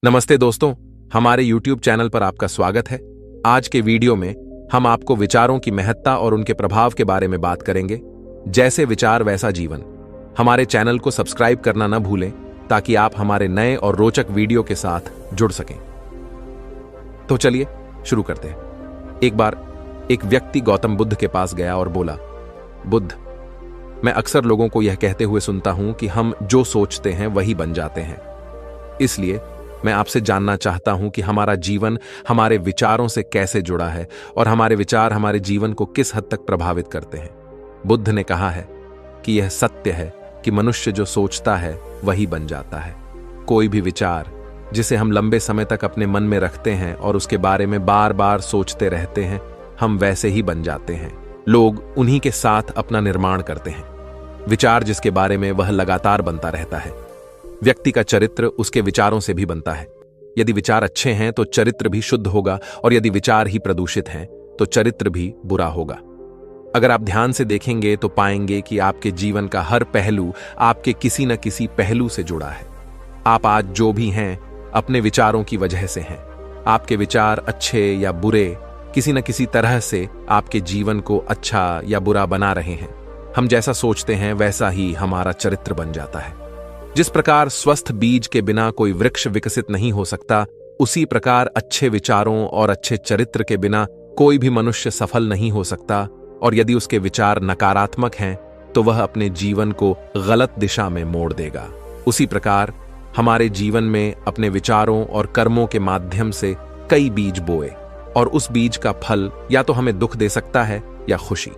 नमस्ते दोस्तों, हमारे YouTube चैनल पर आपका स्वागत है। आज के वीडियो में हम आपको विचारों की महत्ता और उनके प्रभाव के बारे में बात करेंगे। जैसे विचार वैसा जीवन। हमारे चैनल को सब्सक्राइब करना न भूलें ताकि आप हमारे नए और रोचक वीडियो के साथ जुड़ सकें। तो चलिए शुरू करते हैं। एक बार एक व्यक्ति गौतम बुद्ध के पास गया और बोला, बुद्ध, मैं अक्सर लोगों को यह कहते हुए सुनता हूं कि हम जो सोचते हैं वही बन जाते हैं। इसलिए मैं आपसे जानना चाहता हूं कि हमारा जीवन हमारे विचारों से कैसे जुड़ा है और हमारे विचार हमारे जीवन को किस हद तक प्रभावित करते हैं। बुद्ध ने कहा है कि यह सत्य है कि मनुष्य जो सोचता है वही बन जाता है। कोई भी विचार जिसे हम लंबे समय तक अपने मन में रखते हैं और उसके बारे में बार बार सोचते रहते हैं, हम वैसे ही बन जाते हैं। लोग उन्हीं के साथ अपना निर्माण करते हैं। विचार जिसके बारे में वह लगातार बनता रहता है। व्यक्ति का चरित्र उसके विचारों से भी बनता है। यदि विचार अच्छे हैं तो चरित्र भी शुद्ध होगा, और यदि विचार ही प्रदूषित हैं तो चरित्र भी बुरा होगा। अगर आप ध्यान से देखेंगे तो पाएंगे कि आपके जीवन का हर पहलू आपके किसी न किसी पहलू से जुड़ा है। आप आज जो भी हैं अपने विचारों की वजह से हैं। आपके विचार अच्छे या बुरे किसी न किसी तरह से आपके जीवन को अच्छा या बुरा बना रहे हैं। हम जैसा सोचते हैं वैसा ही हमारा चरित्र बन जाता है। जिस प्रकार स्वस्थ बीज के बिना कोई वृक्ष विकसित नहीं हो सकता, उसी प्रकार अच्छे विचारों और अच्छे चरित्र के बिना कोई भी मनुष्य सफल नहीं हो सकता। और यदि उसके विचार नकारात्मक हैं तो वह अपने जीवन को गलत दिशा में मोड़ देगा। उसी प्रकार हमारे जीवन में अपने विचारों और कर्मों के माध्यम से कई बीज बोए, और उस बीज का फल या तो हमें दुख दे सकता है या खुशी।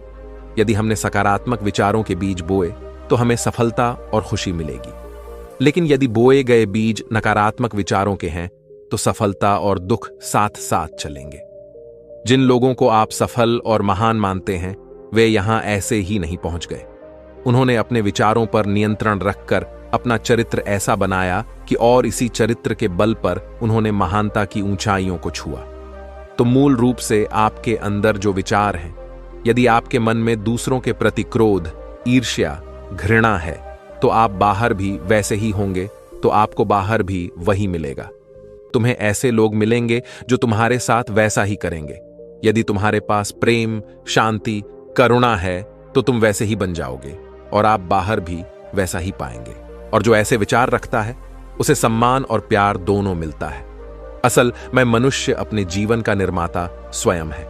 यदि हमने सकारात्मक विचारों के बीज बोए तो हमें सफलता और खुशी मिलेगी। लेकिन यदि बोए गए बीज नकारात्मक विचारों के हैं तो सफलता और दुख साथ साथ चलेंगे। जिन लोगों को आप सफल और महान मानते हैं वे यहां ऐसे ही नहीं पहुंच गए। उन्होंने अपने विचारों पर नियंत्रण रखकर अपना चरित्र ऐसा बनाया कि और इसी चरित्र के बल पर उन्होंने महानता की ऊंचाइयों को छुआ। तो मूल रूप से आपके अंदर जो विचार हैं, यदि आपके मन में दूसरों के प्रति क्रोध, ईर्ष्या, घृणा है तो आप बाहर भी वैसे ही होंगे, तो आपको बाहर भी वही मिलेगा। तुम्हें ऐसे लोग मिलेंगे जो तुम्हारे साथ वैसा ही करेंगे। यदि तुम्हारे पास प्रेम, शांति, करुणा है तो तुम वैसे ही बन जाओगे और आप बाहर भी वैसा ही पाएंगे। और जो ऐसे विचार रखता है उसे सम्मान और प्यार दोनों मिलता है। असल में मनुष्य अपने जीवन का निर्माता स्वयं है।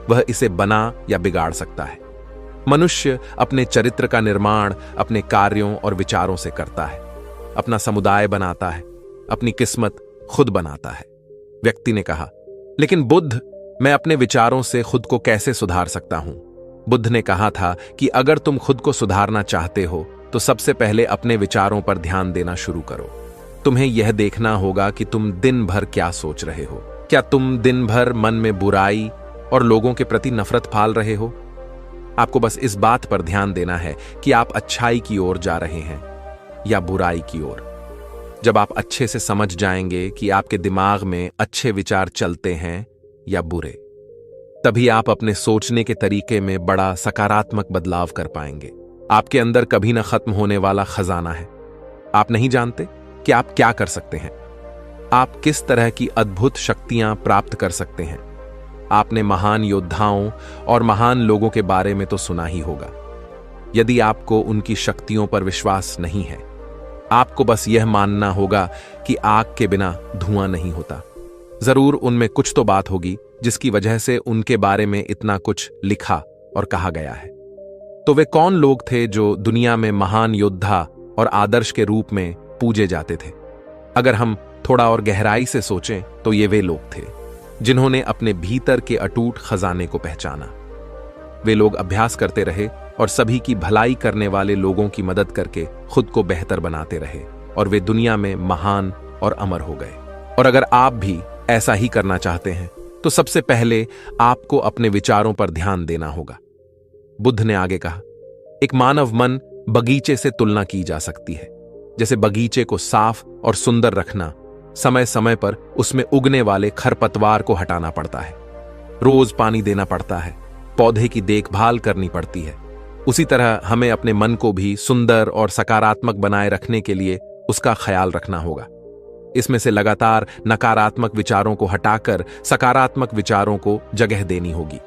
वह इसे बना या बिगाड़ सकता है। मनुष्य अपने चरित्र का निर्माण अपने कार्यों और विचारों से करता है। अपना समुदाय बनाता है, अपनी किस्मत खुद बनाता है। व्यक्ति ने कहा, लेकिन बुद्ध, मैं अपने विचारों से खुद को कैसे सुधार सकता हूं? बुद्ध ने कहा था कि अगर तुम खुद को सुधारना चाहते हो तो सबसे पहले अपने विचारों पर ध्यान देना शुरू करो। तुम्हें यह देखना होगा कि तुम दिन भर क्या सोच रहे हो। क्या तुम दिन भर मन में बुराई और लोगों के प्रति नफरत पाल रहे हो? आपको बस इस बात पर ध्यान देना है कि आप अच्छाई की ओर जा रहे हैं या बुराई की ओर। जब आप अच्छे से समझ जाएंगे कि आपके दिमाग में अच्छे विचार चलते हैं या बुरे, तभी आप अपने सोचने के तरीके में बड़ा सकारात्मक बदलाव कर पाएंगे। आपके अंदर कभी न खत्म होने वाला खजाना है। आप नहीं जानते कि आप क्या कर सकते हैं। आप किस तरह की अद्भुत शक्तियां प्राप्त कर सकते हैं। आपने महान योद्धाओं और महान लोगों के बारे में तो सुना ही होगा। यदि आपको उनकी शक्तियों पर विश्वास नहीं है, आपको बस यह मानना होगा कि आग के बिना धुआं नहीं होता। जरूर उनमें कुछ तो बात होगी जिसकी वजह से उनके बारे में इतना कुछ लिखा और कहा गया है। तो वे कौन लोग थे जो दुनिया में महान योद्धा और आदर्श के रूप में पूजे जाते थे? अगर हम थोड़ा और गहराई से सोचें तो ये वे लोग थे जिन्होंने अपने भीतर के अटूट खजाने को पहचाना। वे लोग अभ्यास करते रहे और सभी की भलाई करने वाले लोगों की मदद करके खुद को बेहतर बनाते रहे, और वे दुनिया में महान और अमर हो गए। और अगर आप भी ऐसा ही करना चाहते हैं तो सबसे पहले आपको अपने विचारों पर ध्यान देना होगा। बुद्ध ने आगे कहा, एक मानव मन बगीचे से तुलना की जा सकती है। जैसे बगीचे को साफ और सुंदर रखना, समय समय पर उसमें उगने वाले खरपतवार को हटाना पड़ता है, रोज पानी देना पड़ता है, पौधे की देखभाल करनी पड़ती है। उसी तरह हमें अपने मन को भी सुंदर और सकारात्मक बनाए रखने के लिए उसका ख्याल रखना होगा। इसमें से लगातार नकारात्मक विचारों को हटाकर सकारात्मक विचारों को जगह देनी होगी।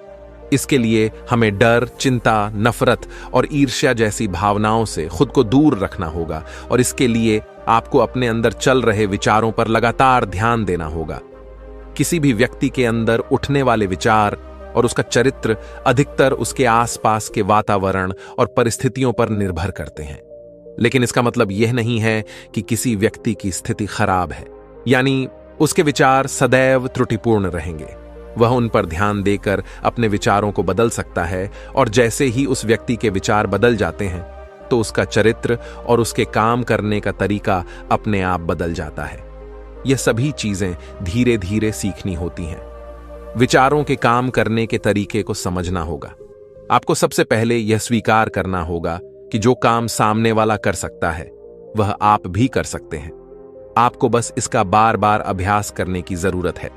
इसके लिए हमें डर, चिंता, नफरत और ईर्ष्या जैसी भावनाओं से खुद को दूर रखना होगा और इसके लिए आपको अपने अंदर चल रहे विचारों पर लगातार ध्यान देना होगा। किसी भी व्यक्ति के अंदर उठने वाले विचार और उसका चरित्र अधिकतर उसके आसपास के वातावरण और परिस्थितियों पर निर्भर करते हैं। लेकिन इसका मतलब यह नहीं है कि किसी व्यक्ति की स्थिति खराब है, यानी उसके विचार सदैव त्रुटिपूर्ण रहेंगे। वह उन पर ध्यान देकर अपने विचारों को बदल सकता है और जैसे ही उस व्यक्ति के विचार बदल जाते हैं तो उसका चरित्र और उसके काम करने का तरीका अपने आप बदल जाता है। यह सभी चीजें धीरे धीरे सीखनी होती हैं। विचारों के काम करने के तरीके को समझना होगा। आपको सबसे पहले यह स्वीकार करना होगा कि जो काम सामने वाला कर सकता है वह आप भी कर सकते हैं। आपको बस इसका बार बार अभ्यास करने की जरूरत है।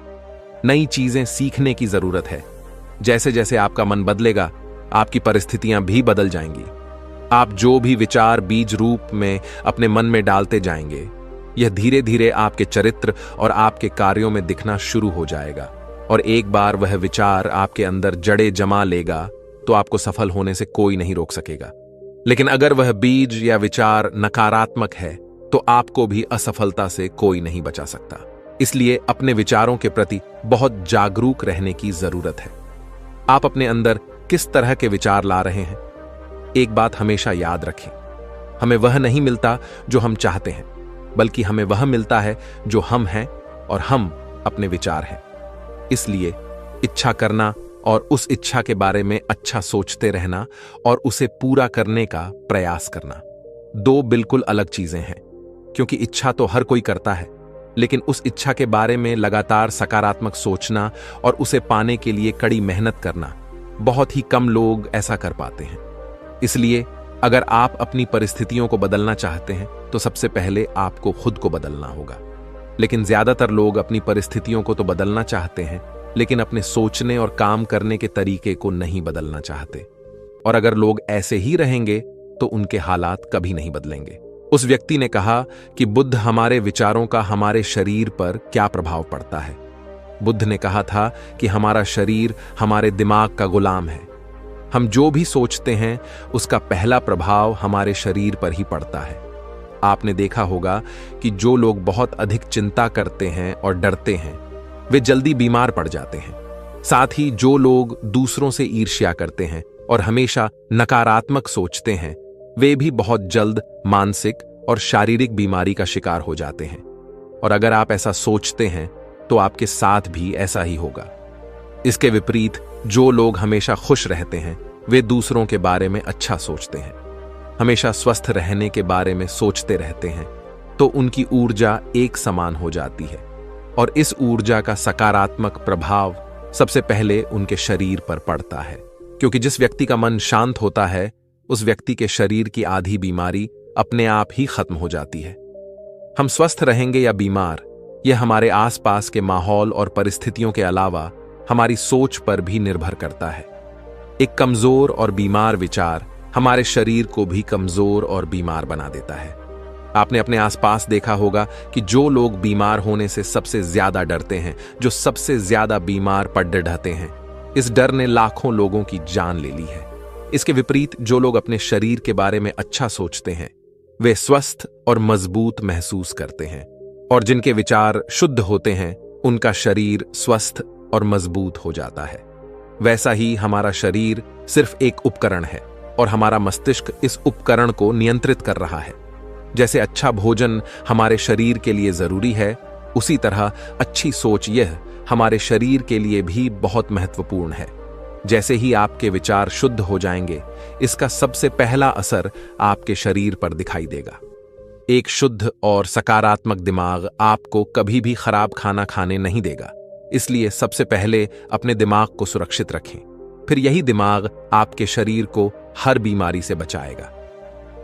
नई चीजें सीखने की जरूरत है। जैसे जैसे आपका मन बदलेगा, आपकी परिस्थितियां भी बदल जाएंगी। आप जो भी विचार बीज रूप में अपने मन में डालते जाएंगे, यह धीरे धीरे आपके चरित्र और आपके कार्यों में दिखना शुरू हो जाएगा और एक बार वह विचार आपके अंदर जड़े जमा लेगा तो आपको सफल होने से कोई नहीं रोक सकेगा। लेकिन अगर वह बीज या विचार नकारात्मक है तो आपको भी असफलता से कोई नहीं बचा सकता। इसलिए अपने विचारों के प्रति बहुत जागरूक रहने की जरूरत है। आप अपने अंदर किस तरह के विचार ला रहे हैं? एक बात हमेशा याद रखें, हमें वह नहीं मिलता जो हम चाहते हैं, बल्कि हमें वह मिलता है जो हम हैं और हम अपने विचार हैं। इसलिए इच्छा करना और उस इच्छा के बारे में अच्छा सोचते रहना और उसे पूरा करने का प्रयास करना दो बिल्कुल अलग चीजें हैं। क्योंकि इच्छा तो हर कोई करता है, लेकिन उस इच्छा के बारे में लगातार सकारात्मक सोचना और उसे पाने के लिए कड़ी मेहनत करना बहुत ही कम लोग ऐसा कर पाते हैं। इसलिए अगर आप अपनी परिस्थितियों को बदलना चाहते हैं तो सबसे पहले आपको खुद को बदलना होगा। लेकिन ज्यादातर लोग अपनी परिस्थितियों को तो बदलना चाहते हैं, लेकिन अपने सोचने और काम करने के तरीके को नहीं बदलना चाहते। और अगर लोग ऐसे ही रहेंगे तो उनके हालात कभी नहीं बदलेंगे। उस व्यक्ति ने कहा कि बुद्ध हमारे विचारों का हमारे शरीर पर क्या प्रभाव पड़ता है। बुद्ध ने कहा था कि हमारा शरीर हमारे दिमाग का गुलाम है। हम जो भी सोचते हैं उसका पहला प्रभाव हमारे शरीर पर ही पड़ता है। आपने देखा होगा कि जो लोग बहुत अधिक चिंता करते हैं और डरते हैं वे जल्दी बीमार पड़ जाते हैं। साथ ही जो लोग दूसरों से ईर्ष्या करते हैं और हमेशा नकारात्मक सोचते हैं वे भी बहुत जल्द मानसिक और शारीरिक बीमारी का शिकार हो जाते हैं। और अगर आप ऐसा सोचते हैं तो आपके साथ भी ऐसा ही होगा। इसके विपरीत जो लोग हमेशा खुश रहते हैं वे दूसरों के बारे में अच्छा सोचते हैं, हमेशा स्वस्थ रहने के बारे में सोचते रहते हैं, तो उनकी ऊर्जा एक समान हो जाती है और इस ऊर्जा का सकारात्मक प्रभाव सबसे पहले उनके शरीर पर पड़ता है। क्योंकि जिस व्यक्ति का मन शांत होता है उस व्यक्ति के शरीर की आधी बीमारी अपने आप ही खत्म हो जाती है। हम स्वस्थ रहेंगे या बीमार, यह हमारे आसपास के माहौल और परिस्थितियों के अलावा हमारी सोच पर भी निर्भर करता है। एक कमजोर और बीमार विचार हमारे शरीर को भी कमजोर और बीमार बना देता है। आपने अपने आसपास देखा होगा कि जो लोग बीमार होने से सबसे ज्यादा डरते हैं, जो सबसे ज्यादा बीमार पड़ ढहते हैं, इस डर ने लाखों लोगों की जान ले ली है। इसके विपरीत जो लोग अपने शरीर के बारे में अच्छा सोचते हैं वे स्वस्थ और मजबूत महसूस करते हैं और जिनके विचार शुद्ध होते हैं उनका शरीर स्वस्थ और मजबूत हो जाता है। वैसा ही हमारा शरीर सिर्फ एक उपकरण है और हमारा मस्तिष्क इस उपकरण को नियंत्रित कर रहा है। जैसे अच्छा भोजन हमारे शरीर के लिए जरूरी है, उसी तरह अच्छी सोच यह हमारे शरीर के लिए भी बहुत महत्वपूर्ण है। जैसे ही आपके विचार शुद्ध हो जाएंगे, इसका सबसे पहला असर आपके शरीर पर दिखाई देगा। एक शुद्ध और सकारात्मक दिमाग आपको कभी भी खराब खाना खाने नहीं देगा। इसलिए सबसे पहले अपने दिमाग को सुरक्षित रखें, फिर यही दिमाग आपके शरीर को हर बीमारी से बचाएगा।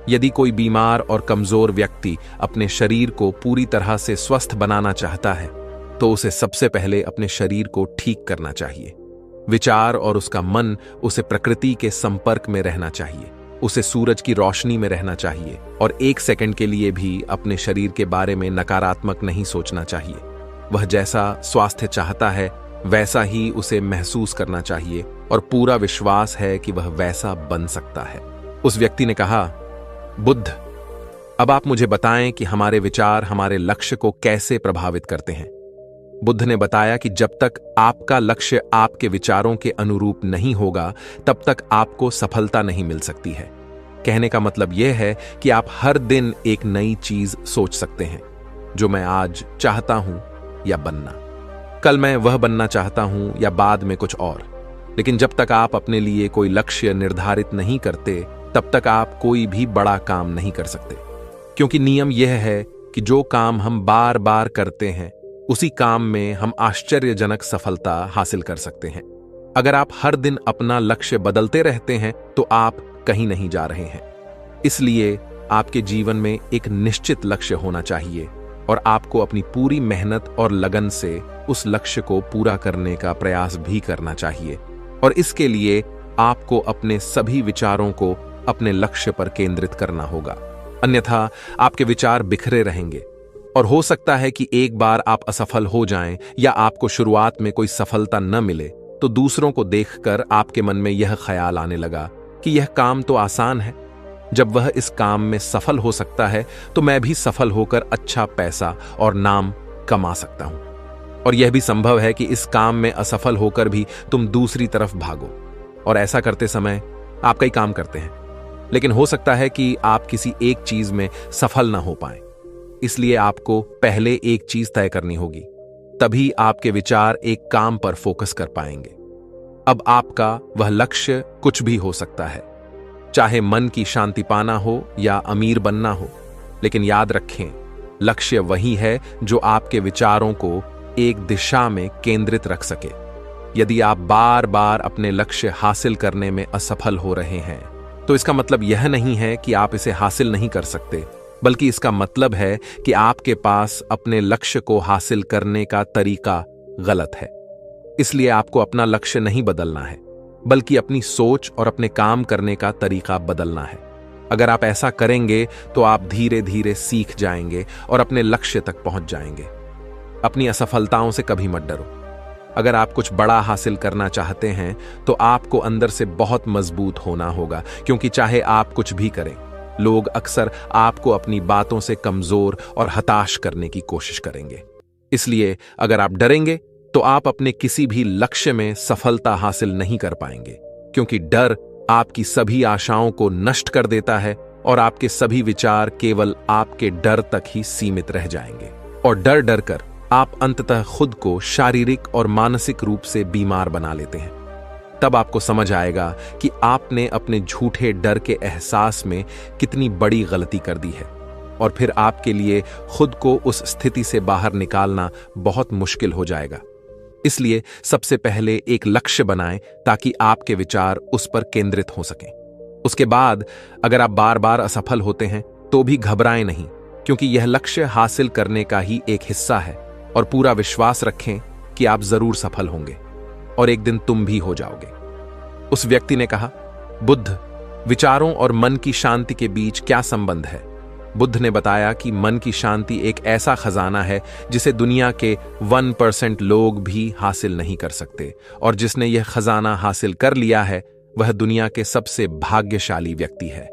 यदि कोई बीमार और कमजोर व्यक्ति अपने शरीर को पूरी तरह से स्वस्थ बनाना चाहता है तो उसे सबसे पहले अपने शरीर को ठीक करना चाहिए। विचार और उसका मन उसे प्रकृति के संपर्क में रहना चाहिए। उसे सूरज की रोशनी में रहना चाहिए और 1 सेकंड के लिए भी अपने शरीर के बारे में नकारात्मक नहीं सोचना चाहिए। वह जैसा स्वास्थ्य चाहता है वैसा ही उसे महसूस करना चाहिए और पूरा विश्वास है कि वह वैसा बन सकता है। उस व्यक्ति ने कहा, बुद्ध, अब आप मुझे बताएं कि हमारे विचार हमारे लक्ष्य को कैसे प्रभावित करते हैं। बुद्ध ने बताया कि जब तक आपका लक्ष्य आपके विचारों के अनुरूप नहीं होगा तब तक आपको सफलता नहीं मिल सकती है। कहने का मतलब यह है कि आप हर दिन एक नई चीज सोच सकते हैं, जो मैं आज चाहता हूं या बनना, कल मैं वह बनना चाहता हूं या बाद में कुछ और। लेकिन जब तक आप अपने लिए कोई लक्ष्य निर्धारित नहीं करते तब तक आप कोई भी बड़ा काम नहीं कर सकते, क्योंकि नियम यह है कि जो काम हम बार बार करते हैं उसी काम में हम आश्चर्यजनक सफलता हासिल कर सकते हैं। अगर आप हर दिन अपना लक्ष्य बदलते रहते हैं तो आप कहीं नहीं जा रहे हैं। इसलिए आपके जीवन में एक निश्चित लक्ष्य होना चाहिए और आपको अपनी पूरी मेहनत और लगन से उस लक्ष्य को पूरा करने का प्रयास भी करना चाहिए। और इसके लिए आपको अपने सभी विचारों को अपने लक्ष्य पर केंद्रित करना होगा, अन्यथा आपके विचार बिखरे रहेंगे और हो सकता है कि एक बार आप असफल हो जाएं या आपको शुरुआत में कोई सफलता न मिले तो दूसरों को देखकर आपके मन में यह ख्याल आने लगा कि यह काम तो आसान है, जब वह इस काम में सफल हो सकता है तो मैं भी सफल होकर अच्छा पैसा और नाम कमा सकता हूं। और यह भी संभव है कि इस काम में असफल होकर भी तुम दूसरी तरफ भागो और ऐसा करते समय आप कई काम करते हैं, लेकिन हो सकता है कि आप किसी एक चीज में सफल ना हो पाएं। इसलिए आपको पहले एक चीज तय करनी होगी, तभी आपके विचार एक काम पर फोकस कर पाएंगे। अब आपका वह लक्ष्य कुछ भी हो सकता है, चाहे मन की शांति पाना हो या अमीर बनना हो, लेकिन याद रखें, लक्ष्य वही है जो आपके विचारों को एक दिशा में केंद्रित रख सके। यदि आप बार बार अपने लक्ष्य हासिल करने में असफल हो रहे हैं तो इसका मतलब यह नहीं है कि आप इसे हासिल नहीं कर सकते, बल्कि इसका मतलब है कि आपके पास अपने लक्ष्य को हासिल करने का तरीका गलत है। इसलिए आपको अपना लक्ष्य नहीं बदलना है, बल्कि अपनी सोच और अपने काम करने का तरीका बदलना है। अगर आप ऐसा करेंगे तो आप धीरे धीरे सीख जाएंगे और अपने लक्ष्य तक पहुंच जाएंगे। अपनी असफलताओं से कभी मत डरो। अगर आप कुछ बड़ा हासिल करना चाहते हैं तो आपको अंदर से बहुत मजबूत होना होगा, क्योंकि चाहे आप कुछ भी करें, लोग अक्सर आपको अपनी बातों से कमजोर और हताश करने की कोशिश करेंगे। इसलिए अगर आप डरेंगे तो आप अपने किसी भी लक्ष्य में सफलता हासिल नहीं कर पाएंगे, क्योंकि डर आपकी सभी आशाओं को नष्ट कर देता है और आपके सभी विचार केवल आपके डर तक ही सीमित रह जाएंगे। और डर डर कर आप अंततः खुद को शारीरिक और मानसिक रूप से बीमार बना लेते हैं। तब आपको समझ आएगा कि आपने अपने झूठे डर के एहसास में कितनी बड़ी गलती कर दी है, और फिर आपके लिए खुद को उस स्थिति से बाहर निकालना बहुत मुश्किल हो जाएगा। इसलिए सबसे पहले एक लक्ष्य बनाएं ताकि आपके विचार उस पर केंद्रित हो सकें। उसके बाद अगर आप बार बार असफल होते हैं तो भी घबराएं नहीं, क्योंकि यह लक्ष्य हासिल करने का ही एक हिस्सा है, और पूरा विश्वास रखें कि आप जरूर सफल होंगे और एक दिन तुम भी हो जाओगे। उस व्यक्ति ने कहा, बुद्ध, विचारों और मन की शांति के बीच क्या संबंध है? बुद्ध ने बताया कि मन की शांति एक ऐसा खजाना है जिसे दुनिया के 1% लोग भी हासिल नहीं कर सकते, और जिसने यह खजाना हासिल कर लिया है वह दुनिया के सबसे भाग्यशाली व्यक्ति है।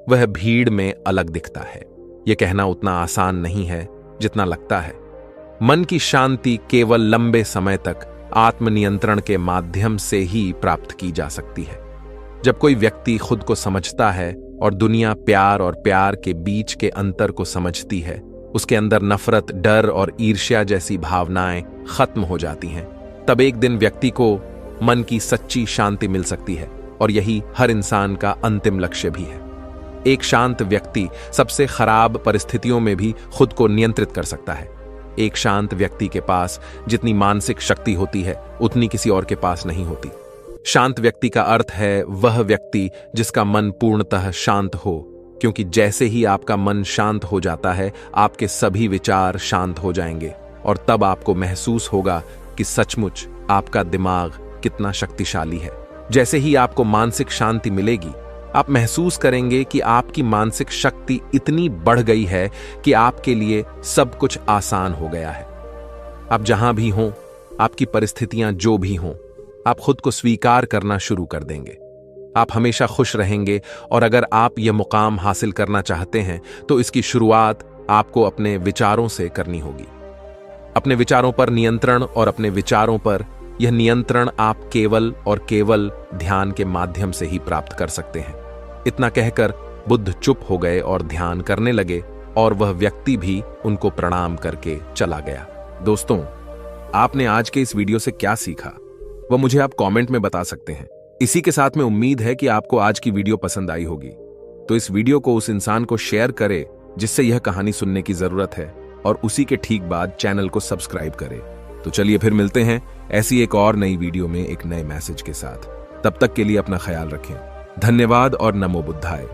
वह भीड़ में अलग दिखता है। यह कहना उतना आसान नहीं है जितना लगता है। मन की शांति केवल लंबे समय तक आत्मनियंत्रण के माध्यम से ही प्राप्त की जा सकती है। जब कोई व्यक्ति खुद को समझता है और दुनिया प्यार और प्यार के बीच के अंतर को समझती है, उसके अंदर नफरत, डर और ईर्ष्या जैसी भावनाएं खत्म हो जाती हैं। तब एक दिन व्यक्ति को मन की सच्ची शांति मिल सकती है, और यही हर इंसान का अंतिम लक्ष्य भी है। एक शांत व्यक्ति सबसे खराब परिस्थितियों में भी खुद को नियंत्रित कर सकता है। एक शांत व्यक्ति के पास जितनी मानसिक शक्ति होती है उतनी किसी और के पास नहीं होती। शांत व्यक्ति का अर्थ है वह व्यक्ति जिसका मन पूर्णतः शांत हो, क्योंकि जैसे ही आपका मन शांत हो जाता है आपके सभी विचार शांत हो जाएंगे, और तब आपको महसूस होगा कि सचमुच आपका दिमाग कितना शक्तिशाली है। जैसे ही आपको मानसिक शांति मिलेगी आप महसूस करेंगे कि आपकी मानसिक शक्ति इतनी बढ़ गई है कि आपके लिए सब कुछ आसान हो गया है। आप जहां भी हों, आपकी परिस्थितियां जो भी हों, आप खुद को स्वीकार करना शुरू कर देंगे। आप हमेशा खुश रहेंगे और अगर आप यह मुकाम हासिल करना चाहते हैं तो इसकी शुरुआत आपको अपने विचारों से करनी होगी। अपने विचारों पर नियंत्रण, और अपने विचारों पर यह नियंत्रण आप केवल और केवल ध्यान के माध्यम से ही प्राप्त कर सकते हैं। इतना कहकर बुद्ध चुप हो गए और ध्यान करने लगे और वह व्यक्ति भी उनको प्रणाम करके चला गया। दोस्तों, आपने आज के इस वीडियो से क्या सीखा वह मुझे आप कमेंट में बता सकते हैं। इसी के साथ में उम्मीद है कि आपको आज की वीडियो पसंद आई होगी, तो इस वीडियो को उस इंसान को शेयर करें जिससे यह कहानी सुनने की जरूरत है, और उसी के ठीक बाद चैनल को सब्सक्राइब करें। तो चलिए फिर मिलते हैं ऐसी एक और नई वीडियो में एक नए मैसेज के साथ। तब तक के लिए अपना ख्याल रखें। धन्यवाद और नमो बुद्धाय।